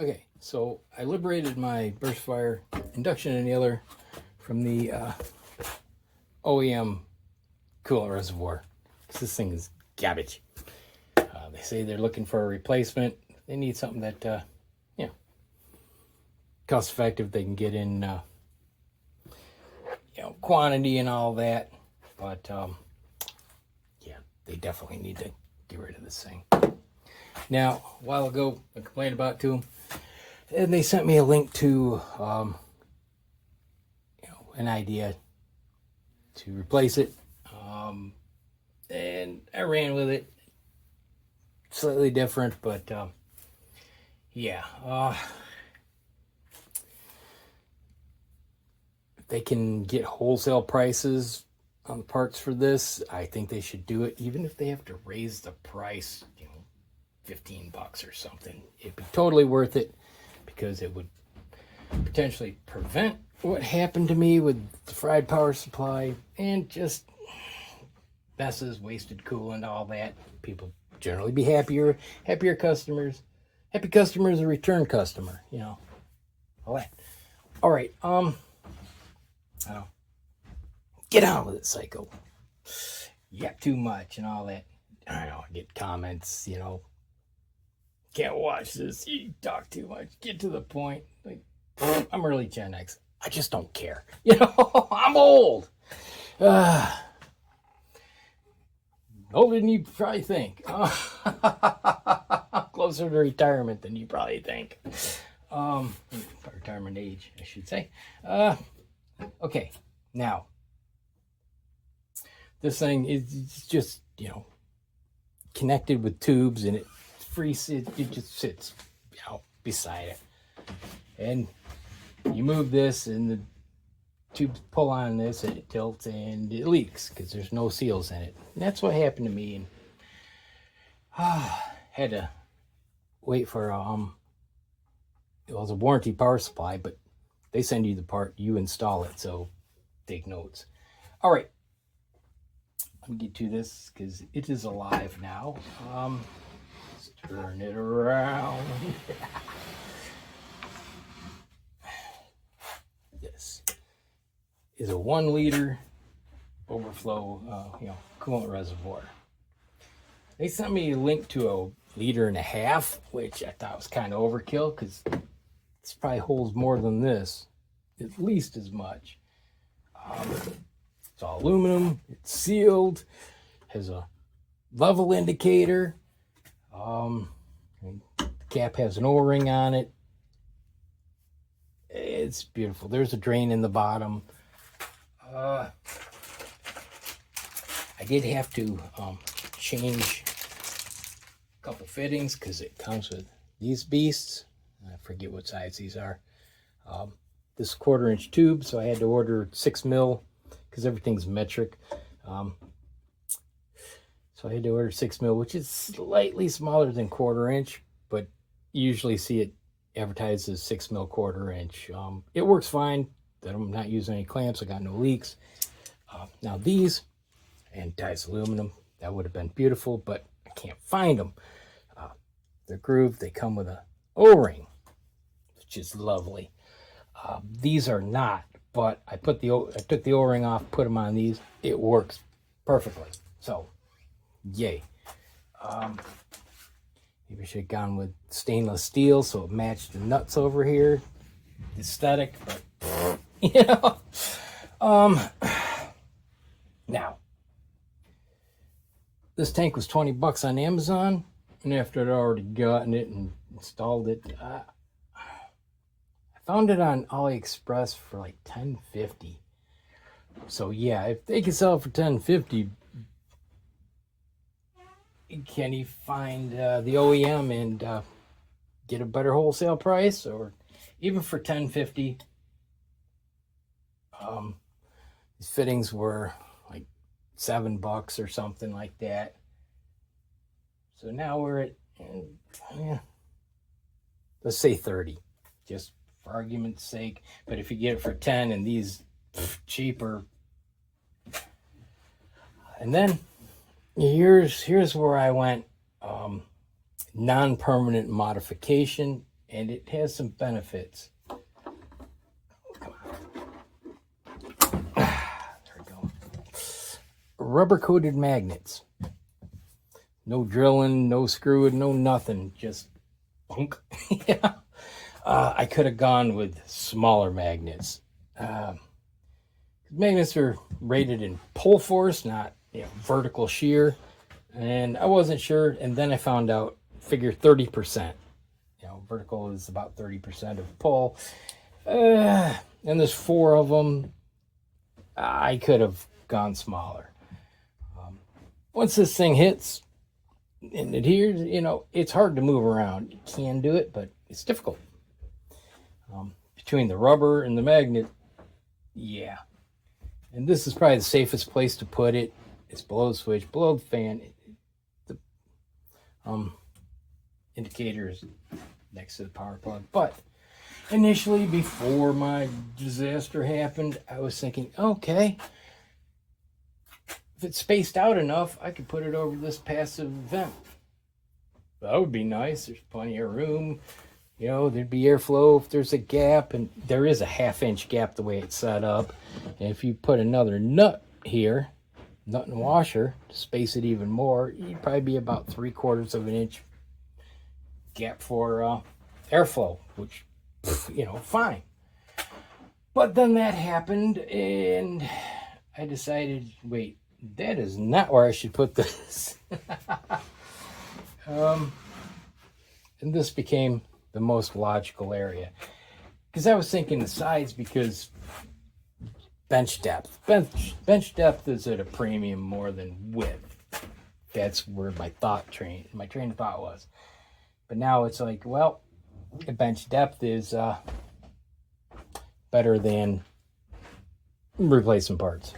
Okay, so I liberated my Burstfire induction annealer from the OEM Coolant Reservoir. This thing is garbage. They say they're looking for a replacement. They need something that, cost effective. They can get in, quantity and all that. But, yeah, they definitely need to get rid of this thing. Now, a while ago, I complained about it to them. And they sent me a link to, an idea to replace it. And I ran with it. Slightly different, but, yeah. If they can get wholesale prices on the parts for this, I think they should do it, even if they have to raise the price, $15 or something. It'd be totally worth it, because it would potentially prevent what happened to me with the fried power supply and just messes, wasted coolant, all that. People generally be happier customers. Happy customer is a return customer, all that. All right, I don't know. Get on with it, psycho. Yap too much and all that. I know, I get comments, can't watch this, you talk too much, get to the point. Like, I'm early Gen X. I just don't care. I'm old. Older than you probably think. Closer to retirement than you probably think. Retirement age, I should say. Okay, now, this thing is just, connected with tubes, and it just sits, beside it. And you move this, and the tubes pull on this, and it tilts, and it leaks because there's no seals in it. And that's what happened to me. And had to wait for it was a warranty power supply, but they send you the part, you install it, so take notes. All right, let me get to this because it is alive now. Let's turn it around. This is a 1 liter overflow, coolant reservoir. They sent me a link to a 1.5 liters, which I thought was kind of overkill, because this probably holds more than this, at least as much. It's all aluminum, it's sealed, has a level indicator. The cap has an O-ring on it. It's beautiful. There's a drain in the bottom. I did have to change a couple fittings because it comes with these beasts. I forget what size these are. This 1/4-inch tube, so I had to order 6 mil because everything's metric. So I had to order 6 mil, which is slightly smaller than 1/4-inch, but you usually see it advertised as 6 mil 1/4-inch. It works fine. I'm not using any clamps. I got no leaks. Now these, anodized aluminum, that would have been beautiful, but I can't find them. They're grooved. They come with a O-ring, which is lovely. These are not, but I took the O-ring off, put them on these. It works perfectly. So, yay. Maybe I should have gone with stainless steel so it matched the nuts over here. Aesthetic, but now, this tank was $20 on Amazon, and after I'd already gotten it and installed it, I found it on AliExpress for like $10.50. So yeah, if they can sell it for $10.50, can you find the OEM and get a better wholesale price? Or even for $10.50, these fittings were like $7 or something like that. So now we're at, let's say 30, just for argument's sake. But if you get it for 10 and these cheaper, and then here's where I went non-permanent modification and it has some benefits. Come on. There we go. Rubber-coated magnets. No drilling, no screwing, no nothing. Just bunk. Yeah. I could have gone with smaller magnets. Magnets are rated in pull force, not vertical shear. And I wasn't sure. And then I found out, figure 30%. Vertical is about 30% of pull. And there's 4 of them. I could have gone smaller. Once this thing hits and adheres, it's hard to move around. You can do it, but it's difficult. Between the rubber and the magnet, yeah. And this is probably the safest place to put it. It's below the switch, below the fan. The indicator is next to the power plug. But initially, before my disaster happened, I was thinking, okay, if it's spaced out enough, I could put it over this passive vent. That would be nice. There's plenty of room. There'd be airflow if there's a gap, and there is a 1/2-inch gap the way it's set up. And if you put another nut here, nut and washer, to space it even more, you'd probably be about 3/4 of an inch gap for airflow, which, fine. But then that happened, and I decided, wait, that is not where I should put this. And this became the most logical area, because I was thinking the sides, because bench depth is at a premium more than width. That's where my train of thought was. But now it's like, well, the bench depth is better than replacement parts.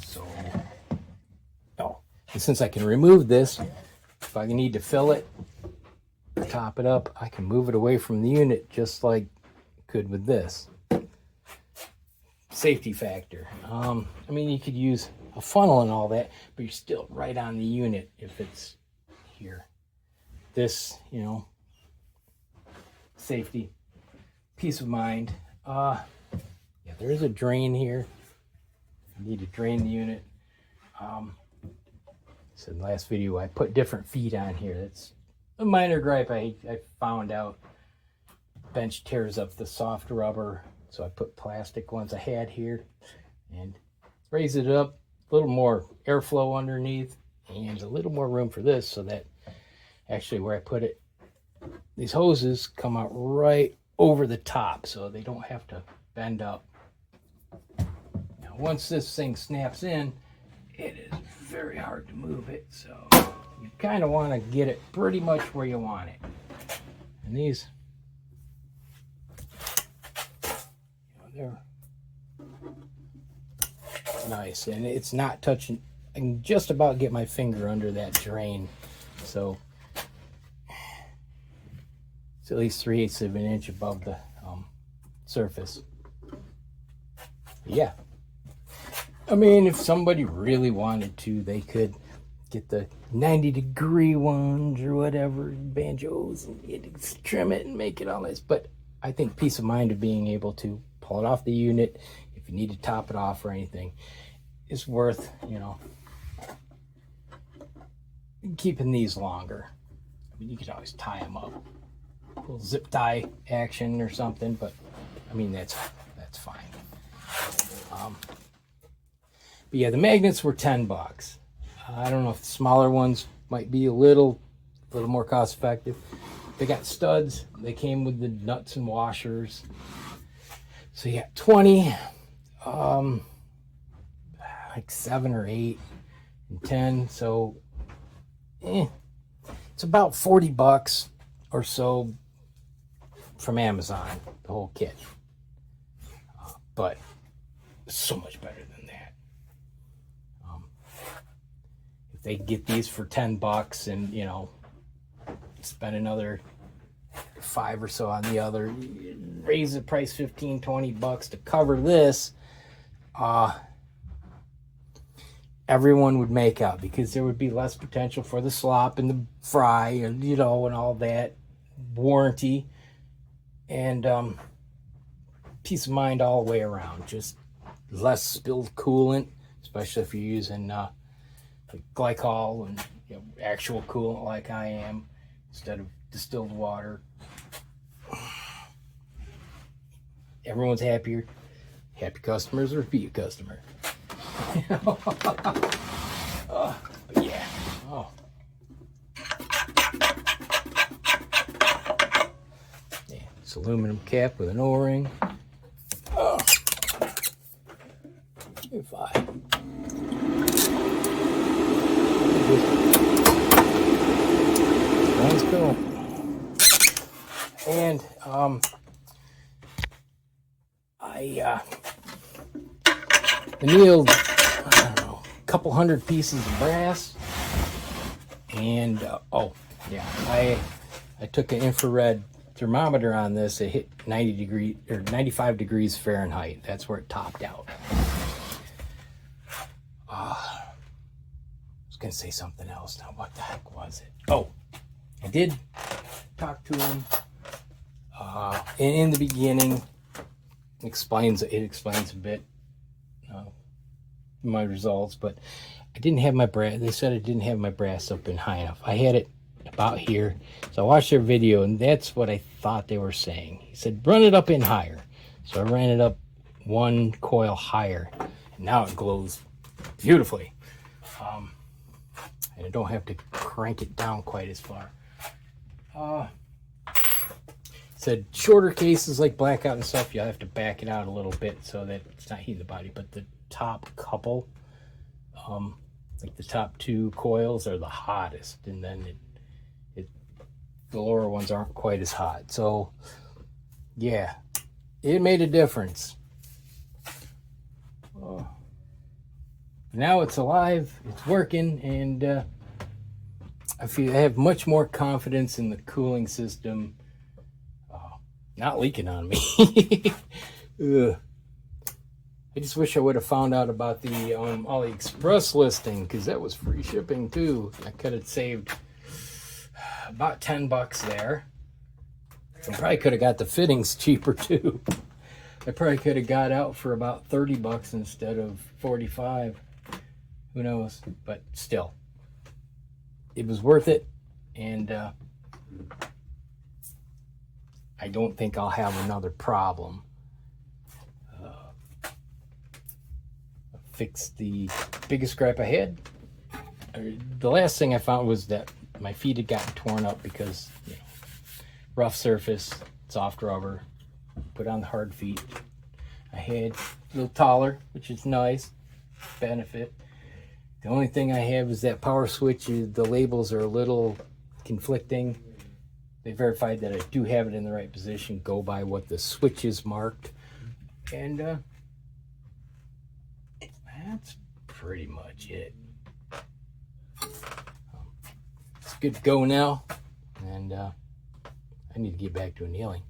So, and since I can remove this, if I need to fill it, top it up, I can move it away from the unit just like I could with this. Safety factor. You could use a funnel and all that, but you're still right on the unit if it's here. This, safety, peace of mind. There is a drain here. You need to drain the unit. So in the last video, I put different feet on here. That's a minor gripe I found out. Bench tears up the soft rubber, so I put plastic ones I had here and raise it up, a little more airflow underneath and a little more room for this, so that actually where I put it, these hoses come out right over the top, so they don't have to bend up. Now, once this thing snaps in, it is very hard to move it, so you kind of want to get it pretty much where you want it. And these, they're nice, and it's not touching. I can just about get my finger under that drain, so it's at least 3/8 of an inch above the surface. Yeah, if somebody really wanted to, they could get the 90-degree ones or whatever, banjos, and trim it and make it all nice. But I think peace of mind of being able to pull it off the unit, if you need to top it off or anything, is worth, keeping these longer. You could always tie them up, a little zip tie action or something, but that's fine. But yeah, the magnets were $10. I don't know if the smaller ones might be a little more cost effective. They got studs. They came with the nuts and washers. So you got 20, like 7 or 8 and 10. So it's about $40 or so from Amazon, the whole kit. But it's so much better than that. If they get these for $10 and, spend another $5 or so on the other, raise the price $15-20 to cover this, everyone would make out, because there would be less potential for the slop and the fry and and all that warranty, and peace of mind all the way around. Just less spilled coolant, especially if you're using like glycol and actual coolant like I am instead of distilled water. Everyone's happier. Happy customers, repeat customer. But yeah. Oh. Yeah. It's aluminum cap with an O-ring. Oh. If let's go. And I annealed, I don't know, a couple hundred pieces of brass, and oh yeah, I took an infrared thermometer on this. It hit 90 degrees or 95 degrees Fahrenheit. That's where it topped out. I was gonna say something else now. What the heck was it? Oh, I did talk to him in the beginning. It explains a bit my results, but I didn't have my brass. They said I didn't have my brass up in high enough. I had it about here, so I watched their video, and that's what I thought they were saying. He said run it up in higher, so I ran it up one coil higher, and now it glows beautifully. And I don't have to crank it down quite as far. Said shorter cases like blackout and stuff, you'll have to back it out a little bit so that it's not heating the body. But the top couple, like the top two coils, are the hottest, and then the lower ones aren't quite as hot. So yeah, it made a difference. Now it's alive, it's working, and I have much more confidence in the cooling system not leaking on me. I just wish I would have found out about the AliExpress listing, because that was free shipping too. I could have saved about $10 there. I probably could have got the fittings cheaper too. I probably could have got out for about $30 instead of $45. Who knows? But still, it was worth it, and I don't think I'll have another problem. Fixed the biggest scrap I had. The last thing I found was that my feet had gotten torn up because, rough surface, soft rubber. Put on the hard feet. I had a little taller, which is nice, benefit. The only thing I have is that power switch. The labels are a little conflicting. They verified that I do have it in the right position. Go by what the switch is marked. And that's pretty much it. It's good to go now. And I need to get back to annealing.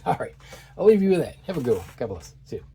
All right. I'll leave you with that. Have a good one. God bless. See you.